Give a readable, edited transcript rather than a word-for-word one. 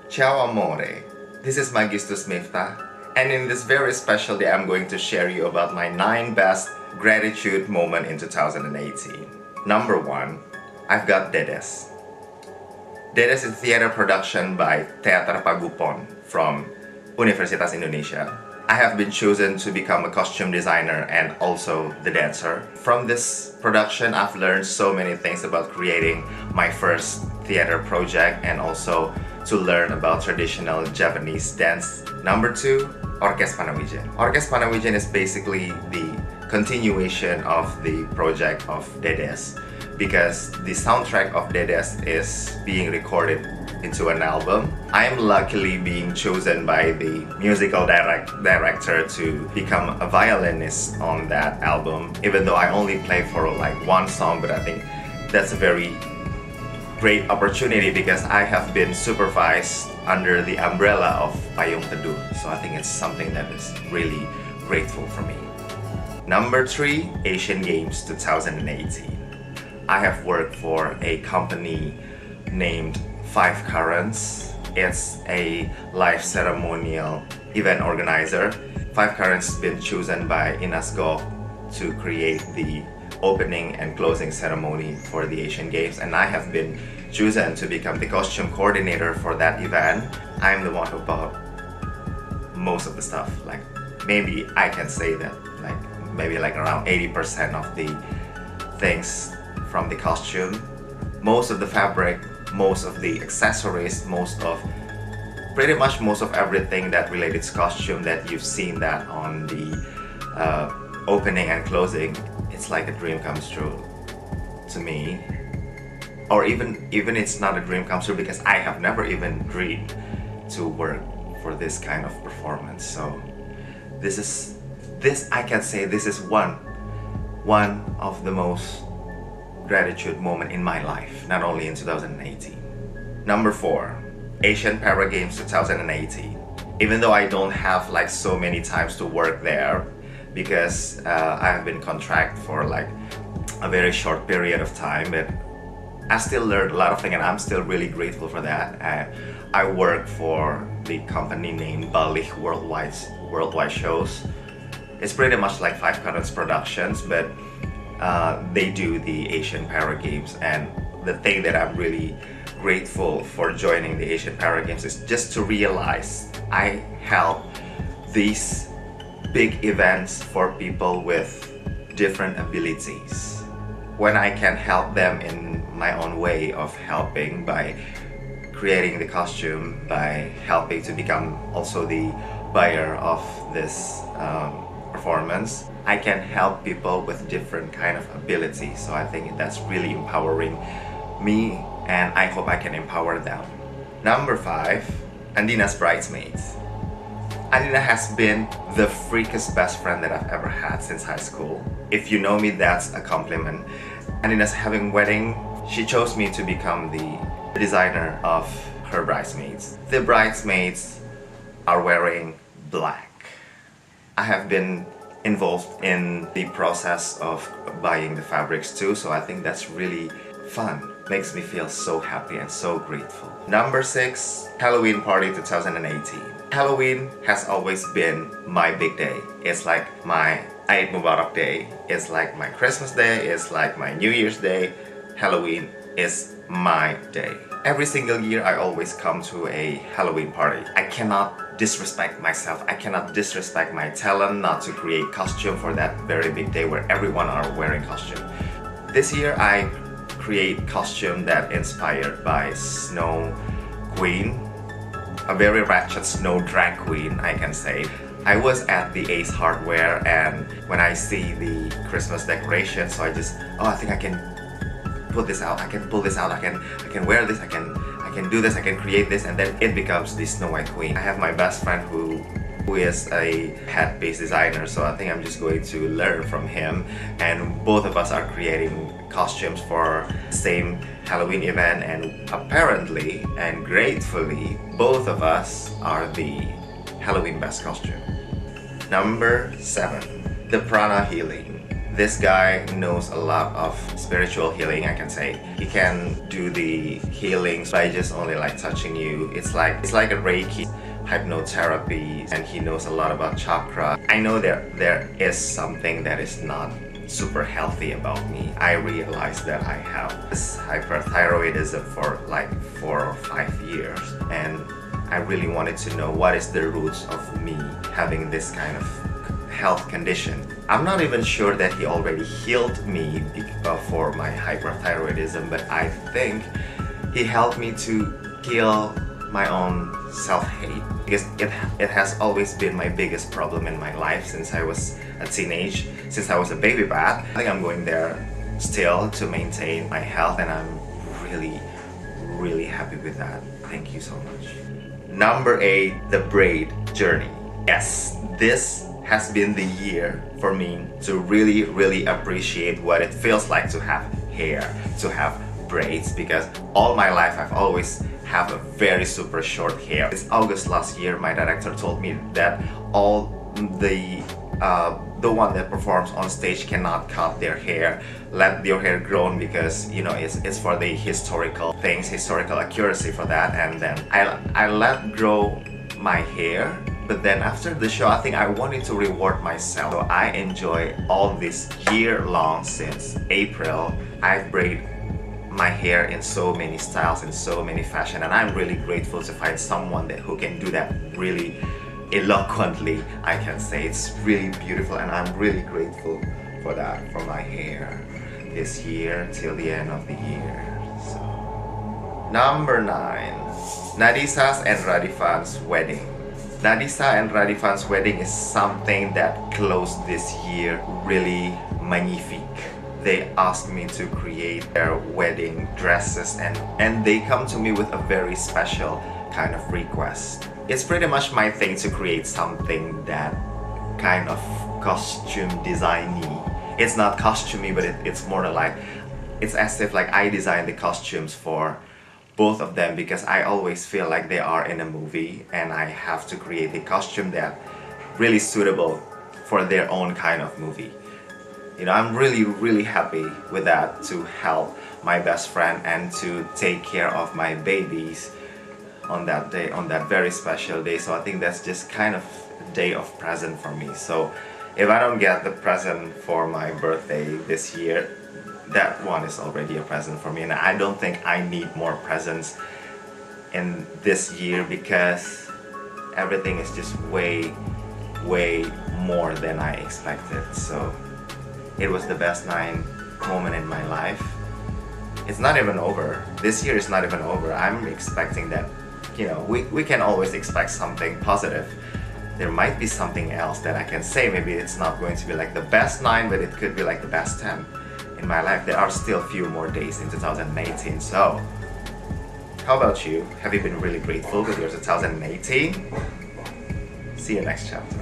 Ciao amore, this is Magistus Miftah, and in this very special day I'm going to share you about my 9 best gratitude moment in 2018. Number 1, I've got Dedes. Dedes is a theater production by Teater Pagupon from Universitas Indonesia. I have been chosen to become a costume designer and also the dancer. From this production, I've learned so many things about creating my first theater project and also to learn about traditional Japanese dance. Number 2, Orkes Panawijan. Orkes Panawijan is basically the continuation of the project of Dedes, because the soundtrack of Dedes is being recorded into an album. I am luckily being chosen by the musical director to become a violinist on that album, even though I only play for like one song, but I think that's a very great opportunity because I have been supervised under the umbrella of Payung Teduh, so I think it's something that is really grateful for me. Number 3, Asian Games 2018. I have worked for a company named Five Currents. It's a live ceremonial event organizer. Five Currents has been chosen by INASGO to create the opening and closing ceremony for the Asian Games, and I have been chosen to become the costume coordinator for that event. I'm the one who bought most of the stuff. Like maybe I can say that maybe around 80% of the things from the costume, most of the fabric, most of the accessories, pretty much most of everything that related to costume that you've seen that on the opening and closing. It's like a dream comes true to me, or even it's not a dream comes true because I have never even dreamed to work for this kind of performance. So this I can say this is one of the most gratitude moment in my life, not only in 2018. Number 4, Asian Para Games 2018. Even though I don't have like so many times to work there because I have been contracted for like a very short period of time, but I still learned a lot of things and I'm still really grateful for that. I work for the company named Balik Worldwide Shows. It's pretty much like Five Currents Productions, but they do the Asian Para Games, and the thing that I'm really grateful for joining the Asian Para Games is just to realize I help these big events for people with different abilities. When I can help them in my own way of helping by creating the costume, by helping to become also the buyer of this performance, I can help people with different kind of abilities. So I think that's really empowering me, and I hope I can empower them. Number 5, Andina's Bridesmaids. Andina has been the freakiest best friend that I've ever had since high school. If you know me, that's a compliment. Andina's having wedding. She chose me to become the designer of her bridesmaids. The bridesmaids are wearing black. I have been involved in the process of buying the fabrics too, so I think that's really fun. Makes me feel so happy and so grateful. Number 6, Halloween Party 2018. Halloween has always been my big day. It's like my Eid Mubarak day. It's like my Christmas day. It's like my New Year's day. Halloween is my day. Every single year I always come to a Halloween party. I cannot disrespect myself. I cannot disrespect my talent not to create costume for that very big day where everyone are wearing costume. This year I create costume that inspired by Snow Queen, a very ratchet snow drag queen, I can say. I was at the Ace Hardware, and when I see the Christmas decoration, so I think I can put this out, I can pull this out, I can wear this, I can do this, I can create this, and then it becomes the Snow White Queen. I have my best friend who is a hat-based designer, so I think I'm just going to learn from him, and both of us are creating costumes for the same Halloween event, and apparently and gratefully both of us are the Halloween best costume. Number 7, the Prana Healing. This guy knows a lot of spiritual healing, I can say. He can do the healings by just only like touching you. It's like a Reiki, hypnotherapy, and he knows a lot about chakra. I know there is something that is not super healthy about me. I realized that I have this hyperthyroidism for like 4 or 5 years, and I really wanted to know what is the roots of me having this kind of health condition. I'm not even sure that he already healed me for my hyperthyroidism, but I think he helped me to heal my own self-hate, because it has always been my biggest problem in my life since I was a teenage, since I was a baby bat. I think I'm going there still to maintain my health, and I'm really happy with that. Thank you so much. Number 8, the braid journey. Yes, this has been the year for me to really appreciate what it feels like to have hair, to have braids, because all my life I've always have a very super short hair. It's August last year, my director told me that all the one that performs on stage cannot cut their hair. Let your hair grow, because you know it's for the historical things, historical accuracy for that. And then I let grow my hair, but then after the show I think I wanted to reward myself, so I enjoy all this year long. Since April I've braided my hair in so many styles, in so many fashion, and I'm really grateful to find someone who can do that really eloquently. I can say it's really beautiful, and I'm really grateful for that, for my hair this year till the end of the year. So, number 9, Nadisa's and Radifan's wedding. Nadisa and Radifan's wedding is something that closed this year really magnifique. They asked me to create their wedding dresses, and they come to me with a very special kind of request. It's pretty much my thing to create something that kind of costume designy. It's not costumey, but it's more like, it's as if like I designed the costumes for both of them, because I always feel like they are in a movie and I have to create a costume that really suitable for their own kind of movie. You know, I'm really happy with that, to help my best friend and to take care of my babies on that day, on that very special day. So I think that's just kind of a day of present for me. So if I don't get the present for my birthday this year, that one is already a present for me, and I don't think I need more presents in this year, because everything is just way more than I expected. So it was the best 9 moment in my life. It's not even over. This year is not even over. I'm expecting that, you know, we can always expect something positive. There might be something else that I can say. Maybe it's not going to be like the best 9, but it could be like the best 10 in my life. There are still a few more days in 2018. So, how about you? Have you been really grateful with your 2018? See you next chapter.